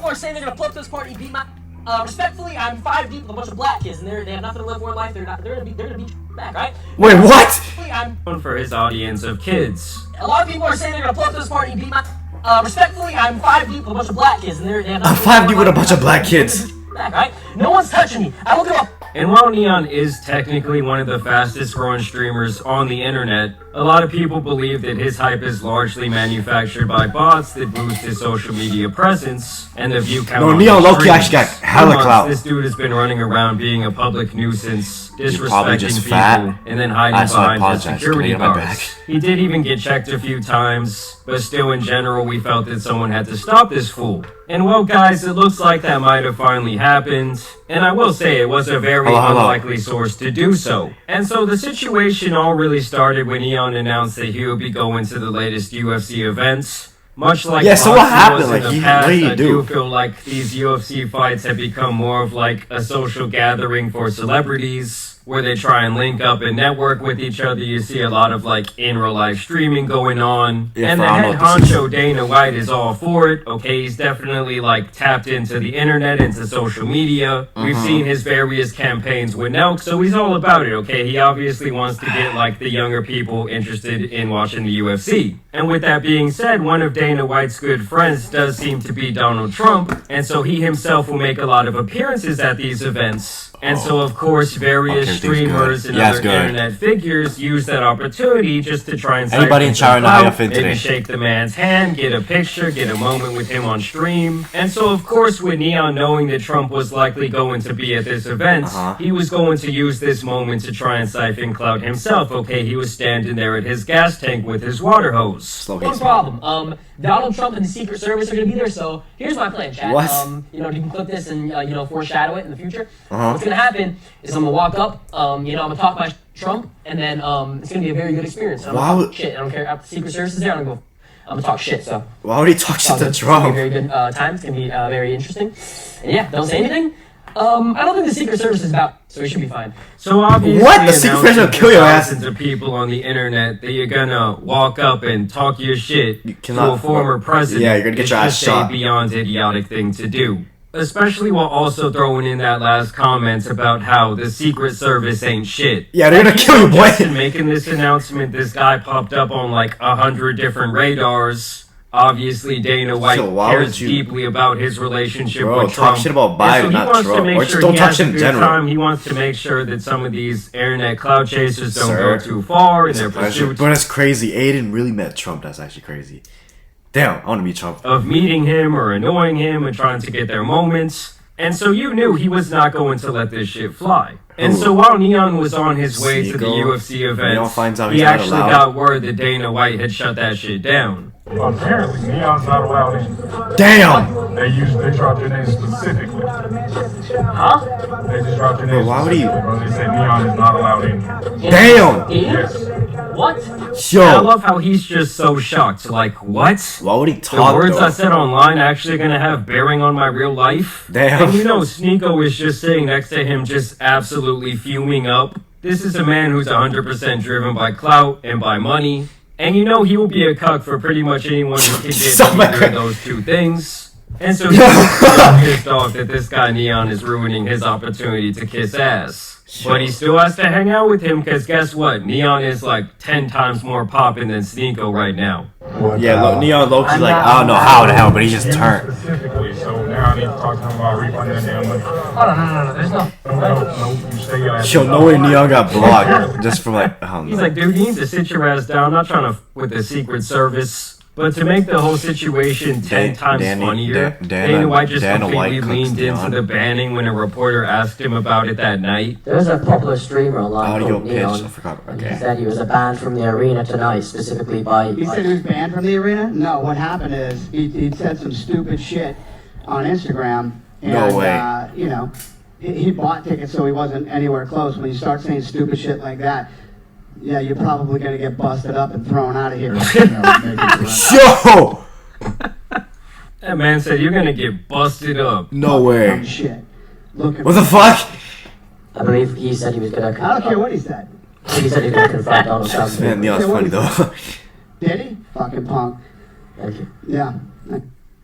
people are saying they're gonna pull up to this party and beat my. Respectfully, I'm 5 deep with a bunch of black kids, and they have nothing to live for in life. They're gonna be back, right? Wait, what? I'm known for his audience of kids. A lot of people are saying they're gonna pull up to this party and beat my. Respectfully, I'm 5 deep with a bunch of black kids, and they have nothing. I'm 5 deep with a bunch of black kids. Back, right? No one's touching me. I don't give a. And while Neon is technically one of the fastest growing streamers on the internet, a lot of people believe that his hype is largely manufactured by bots that boost his social media presence and the view count. No, on Neon the Loki actually got streams. hella For months, clout. This dude has been running around being a public nuisance, probably disrespecting just people, fat. and then hiding So I behind his apologize. security Can I get my guards. back? He did even get checked a few times, but still in general we felt that someone had to stop this fool. And well guys, it looks like that might have finally happened, and I will say it was a very unlikely source to do so. And so the situation all really started when Neon announced that he would be going to the latest UFC events. Much like so what Boxing happened? was in Like, the what past, did he I do? feel like these UFC fights have become more of like a social gathering for celebrities, where they try and link up and network with each other. You see a lot of like in real life streaming going on. Yeah, and the I head know what this is. honcho Dana White is all for it. Okay, he's definitely like tapped into the internet, into social media. We've seen his various campaigns with Nelk, so he's all about it. Okay, he obviously wants to get like the younger people interested in watching the UFC. And with that being said, one of Dana White's good friends does seem to be Donald Trump, and so he himself will make a lot of appearances at these events. And so, of course, various streamers and other internet figures use that opportunity just to try and Anybody in China, how y'all feeling today? maybe shake the man's hand, get a picture, get a moment with him on stream. And so, of course, with Neon knowing that Trump was likely going to be at this event, he was going to use this moment to try and siphon clout himself. Okay, he was standing there at his gas tank with his water hose. No problem. Donald Trump and the Secret Service are gonna be there, so here's my plan, chat. What? You can clip this and foreshadow it in the future. What's gonna happen is I'm gonna walk up, I'm gonna talk about Trump, and then it's gonna be a very good experience. I'm gonna talk shit. I don't care if the Secret Service is there. I'm gonna talk shit. So why would he talk shit to it's gonna Trump? be a very good time. It's gonna be very interesting. And yeah, don't say anything. I don't think the Secret Service is about, so we should be fine. So obviously, What? The Secret Service will kill your ass. thousands of people on the internet that you're gonna walk up and talk your shit to cannot- a former president. Yeah, you're gonna get is your ass just shot. a beyond idiotic thing to do. Especially while also throwing in that last comment about how the Secret Service ain't shit. Yeah, they're gonna kill you, boy. Just in making this announcement, this guy popped up on like 100 different radars. Obviously, Dana White So why cares would you- deeply about his relationship Bro, with talk Trump. shit about And Biden, so he not wants Trump. to make Or just sure don't he talk has shit a in good general. time. He wants to make sure that some of these internet cloud chasers don't Sir. go too far in their pursuit But that's crazy. Aiden really met Trump. That's actually crazy. Damn, I want to meet Trump. of meeting him or annoying him and trying to get their moments. And so you knew he was not going to let this shit fly. And so while Neon was on his way to the Sneeko. UFC event, Neon finds out he he's not actually allowed. got word that Dana White had shut that shit down. Apparently, Neon's not allowed in. Damn! They dropped your name specifically. Huh? They just dropped your name. why would he- specifically, bro. They said Neon is not allowed in. Damn! Yes. What? I Yo! love how he's just so shocked. Like, what? Why would he The talk words though? I said online actually gonna have bearing on my real life? Damn. And Sneeko is just sitting next to him just absolutely fuming up. This is a man who's 100% driven by clout and by money. And he will be a cuck for pretty much anyone who can get either of those two things. And so he's just pissed off that this guy Neon is ruining his opportunity to kiss ass. But he still has to hang out with him because guess what? Neon is like 10 times more poppin' than Sneeko right now. Yeah, Neon Loki's like, I don't know how the hell, but he just turned. Specifically, so now I need to talk to him about refunding that damn money. No. There's no. No, you stay your ass. Yo, no way Neon got blocked just from like, I don't He's know. like, dude, you need to sit your ass down. I'm not trying to with the Secret Service. But to make the whole situation 10 times funnier, Dana White just completely leaned into the banning when a reporter asked him about it that night. There's a popular streamer online Audio called pitch, Neon, I forgot. and he Okay. said he was banned from the arena tonight, specifically by... He said he was banned from the arena? No, what happened is he said some stupid shit on Instagram. And, No way. He bought tickets so he wasn't anywhere close. When you start saying stupid shit like that, yeah, you're probably going to get busted up and thrown out of here. Yo! That man said you're gonna get busted up. No way. Shit. Look at What the fuck? I believe he said he was going to... I don't care what he said. He said he was going to confront Donald Trump. Man, Neon's funny though. Did he? Fucking punk. Thank you. Yeah.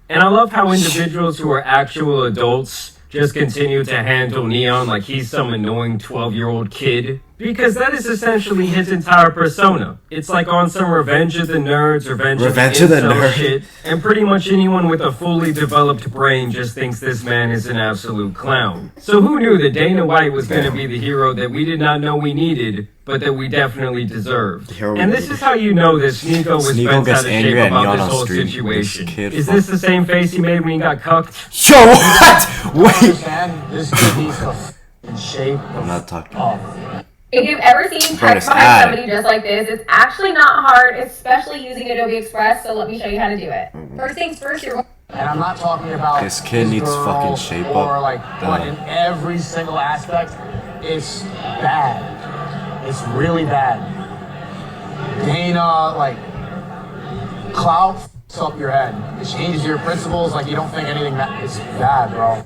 And I love how individuals who are actual adults just continue to handle Neon like he's some annoying 12-year-old kid. Because that is essentially his entire persona. It's like on some Revenge of the Nerds, Revenge of the Incel shit. And pretty much anyone with a fully developed brain just thinks this man is an absolute clown. So who knew that Dana White was going to be the hero that we did not know we needed, but that we definitely deserved? And this is how you know that Sneeko was bent out of shape about this whole situation. Is this the same face he made when he got cucked? Yo, what? Wait. This kid needs to in shape. I'm not talking. If you've ever seen text behind somebody just like this, it's actually not hard, especially using Adobe Express, so let me show you how to do it. First things first, you're going. And I'm not talking about this kid needs fucking shape or up. like, but in every single aspect, it's bad. It's really bad. Dana, like, clout f***s up your head. It changes your principles, like you don't think anything that it's bad, bro.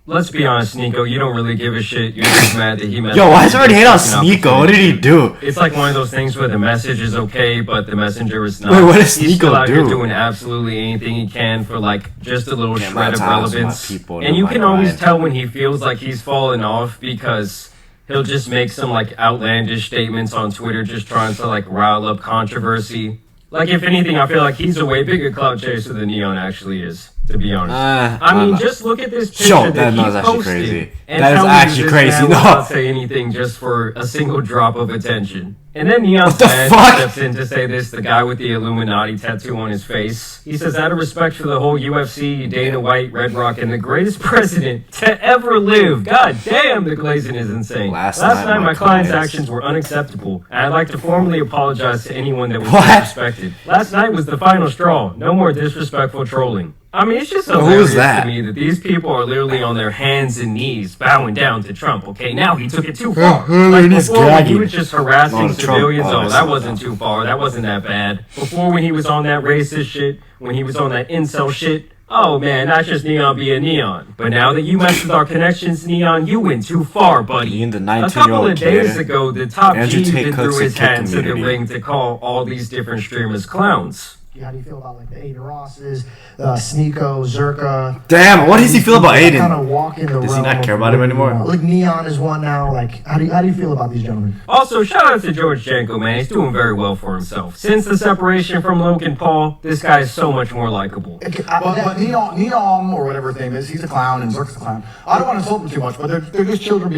Let's be honest, Sneeko, you don't really give a shit. You're just mad that he messed Yo, why is everybody hate on Sneeko? What did he do? It's like one of those things where the message is okay, but the messenger is not. Wait, what does He's still Sneeko out here do? doing absolutely anything he can for like just a little Can't shred of baptize my relevance. people, And you no, can my always mind. tell when he feels like he's fallen off because he'll just make some like outlandish statements on Twitter just trying to like rile up controversy. Like, if anything, I feel like he's a way bigger clout chaser than Neon actually is, to be honest. I mean, just look at this picture Yo, that he is actually posted. crazy. And That is tell me actually this crazy. man No. will not say anything just for a single drop of attention. And then Neon's the man fuck? steps in to say this, the guy with the Illuminati tattoo on his face. He says, out of respect for the whole UFC, Dana White, Red Rock, and the greatest president to ever live. God damn, the glazing is insane. Last night, my client's clients- actions were unacceptable, and I'd like to formally apologize to anyone that was What? disrespected. Last night was the final straw. No more disrespectful trolling. I mean, it's just Who hilarious is that? to me that these people are literally on their hands and knees bowing down to Trump. Okay, now he took it too far. Like before, when he was just harassing On Trump. civilians, Oh, oh, that wasn't too far. That wasn't that bad. Before, when he was on that racist shit, when he was on that incel shit, oh man, that's just Neon being Neon. But now that you messed with our connections, Neon, you went too far, buddy. You and the A couple 19-year-old of days kid. ago, the top Andrew G Tate even Cook's threw a his kid hat into the community. ring to call all these different streamers clowns. How do you feel about like the Aiden Rosses, Sneeko, Zerka? Damn, what does he feel about Kind Aiden? of walk in the Does he realm not care of about him what you anymore? want. Like Neon is one now. Like how do you feel about these gentlemen? Also, shout out to George Janko, man. He's doing very well for himself. Since the separation from Logan Paul, this guy is so much more likable. But Neon, or whatever his name is, he's a clown and Zerk's a clown. I don't want to insult them too much, but they're just children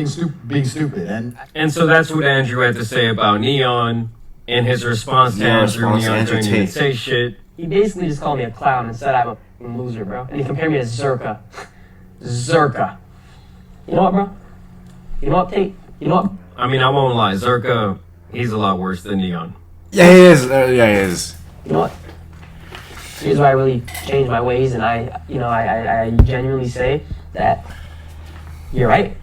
being stupid. And so that's what Andrew had to say about Neon in his response to Yeah, Andrew. response to Neon Andrew didn't even Tate. say shit. He basically just called me a clown and said I'm a loser, bro. And he compared me to Zerka. Zerka. You know what, bro? You know what, Tate? You know what? I mean, I won't lie. Zerka, he's a lot worse than Neon. Yeah, he is. Yeah, he is. You know what? Here's where I really changed my ways, and I genuinely say that you're right.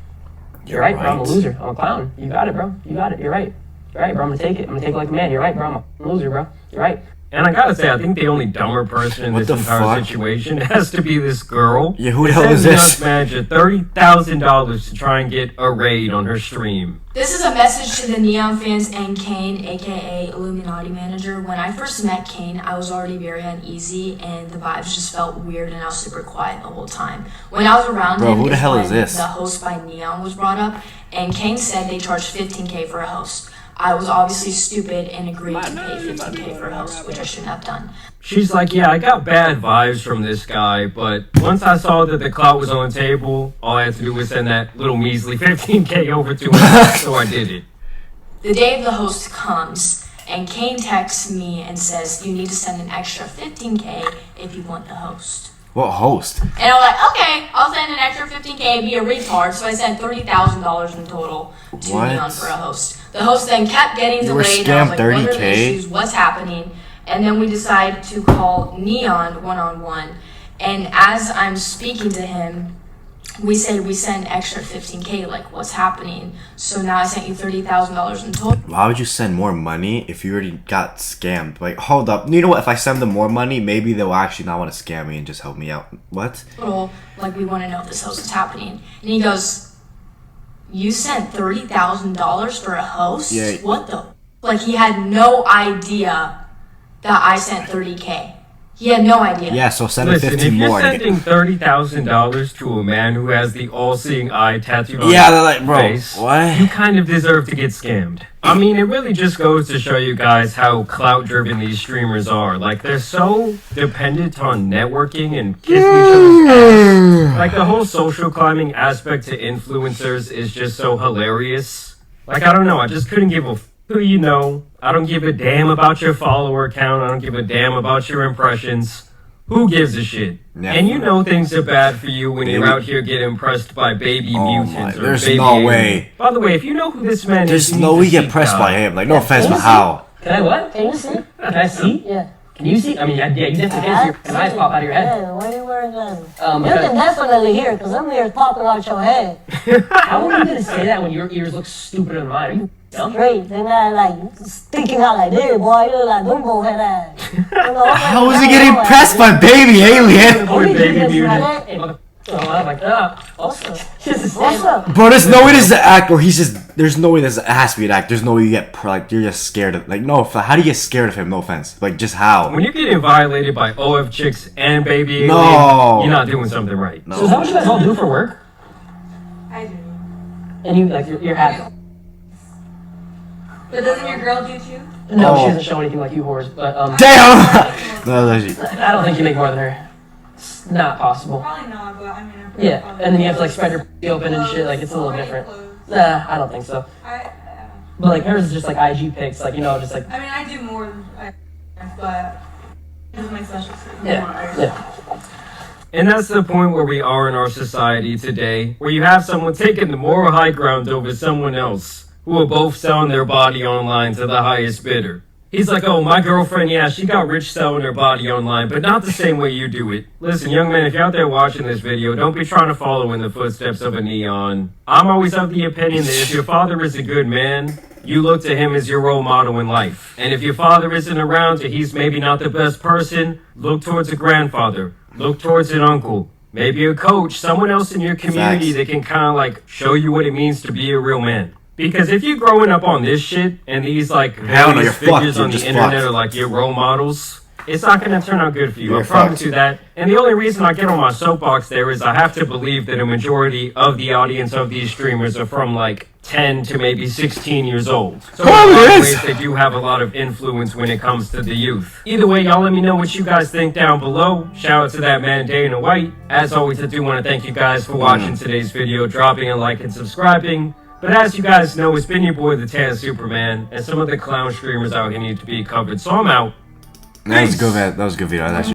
You're right, bro. I'm a loser. I'm a clown. You got it, bro. You got it. You're right. You're right, bro. I'm gonna take it. I'm gonna take it like a man. You're right, bro. I'm a loser, bro. You're right. And I gotta say, I think the only dumber person in What this the entire fuck? situation has to be this girl. Yeah, who the hell is Neon's this? manager $30,000 to try and get a raid on her stream. This is a message to the Neon fans and Kane, aka Illuminati manager. When I first met Kane, I was already very uneasy and the vibes just felt weird and I was super quiet the whole time. When I was around Bro, him, who the hell when is this? the host by Neon was brought up and Kane said they charged $15K for a host. I was obviously stupid and agreed to pay $15K for a host, which I shouldn't have done. She's like, yeah, I got bad vibes from this guy, but once I saw that the clout was on the table, all I had to do was send that little measly $15K over to him, so I did it. The day of the host comes, and Kane texts me and says, you need to send an extra $15K if you want the host. What host? And I'm like, okay, I'll send an extra $15K and be a retard. So I sent $30,000 in total to What? Neon for a host. The host then kept getting You were delayed. And I was scammed like, what are the 30K? issues? What's happening? And then we decide to call Neon one-on-one. And as I'm speaking to him, we send extra $15K, like what's happening? So now I sent you $30,000 in total. Why would you send more money if you already got scammed? Like, hold up. You know what? If I send them more money, maybe they'll actually not want to scam me and just help me out. What? Like, we want to know if this host is happening. And he goes, you sent $30,000 for a host? Yeah. What the? Like, he had no idea that I sent $30K. He had no idea. Yeah, so send him Listen, 15 if you're more. sending $30,000 to a man who has the all-seeing eye tattooed on Yeah, his they're like, bro, face, what? you kind of deserve to get scammed. I mean, it really just goes to show you guys how clout-driven these streamers are. Like, they're so dependent on networking and kissing each other's ass. Like, the whole social climbing aspect to influencers is just so hilarious. Like, I don't know, I just couldn't give a who you know. I don't give a damn about your follower count. I don't give a damn about your impressions. Who gives a shit? Yeah. And you know things are bad for you when you're out here getting impressed by baby mutants or there's baby no aliens. way. By the way, if you know who this man There's is, you no need way to you get seek pressed God. by him. Like, no offense, but how? Can I what? Can you see? Can I see? Yeah. Can you see? I mean, yeah, you definitely can see your eyes pop out of your head. Yeah, why are you wearing that? You because- can definitely hear because I'm here popping out your head. How are you gonna say that when your ears look stupider than mine? Are you dumb? Straight. They're not like sticking out like this, boy. You look like Dumbo head ass. How is he getting pressed by baby alien? Or baby mutant. Hey, mother. Oh, I'm like, also. What's up? Bro, there's no way this is an act, or he's just. There's no way this has to be an act. There's no way you get like you're just scared of. Like, no, how do you get scared of him? No offense. Like, just how? When you're getting violated by OF chicks and baby alien, No. you're not doing something right. So is that what you guys all do for work? I do. And you like you're happy? But doesn't your girl do too? No, she doesn't show anything like you whores. But Damn. No, that's I don't think you make more than her. It's not possible. Probably not, but I mean, I'm Yeah, and then you have to like spread your p open and shit. Like it's a little different. Nah, I don't think so. But like hers is just like IG pics, like just like I mean, I do more than but this is my specialty. yeah. And that's the point where we are in our society today, where you have someone taking the moral high ground over someone else, who are both selling their body online to the highest bidder. He's like, oh, my girlfriend, yeah, she got rich selling her body online, but not the same way you do it. Listen, young man, if you're out there watching this video, don't be trying to follow in the footsteps of a Neon. I'm always of the opinion that if your father is a good man, you look to him as your role model in life. And if your father isn't around or he's maybe not the best person, look towards a grandfather. Look towards an uncle. Maybe a coach, someone else in your community that can kind of like show you what it means to be a real man. Because if you're growing up on this shit and these like various figures on the internet are like your role models, it's not going to turn out good for you. I promise you that. And the only reason I get on my soapbox there is I have to believe that a majority of the audience of these streamers are from like 10 to maybe 16 years old. So in a lot of ways, they do have a lot of influence when it comes to the youth. Either way, y'all let me know what you guys think down below. Shout out to that man Dana White. As always, I do want to thank you guys for watching today's video, dropping a like and subscribing. But as you guys know, it's been your boy, the Tan Superman, and some of the clown streamers out here need to be covered. So I'm out. That was a good video. That was actually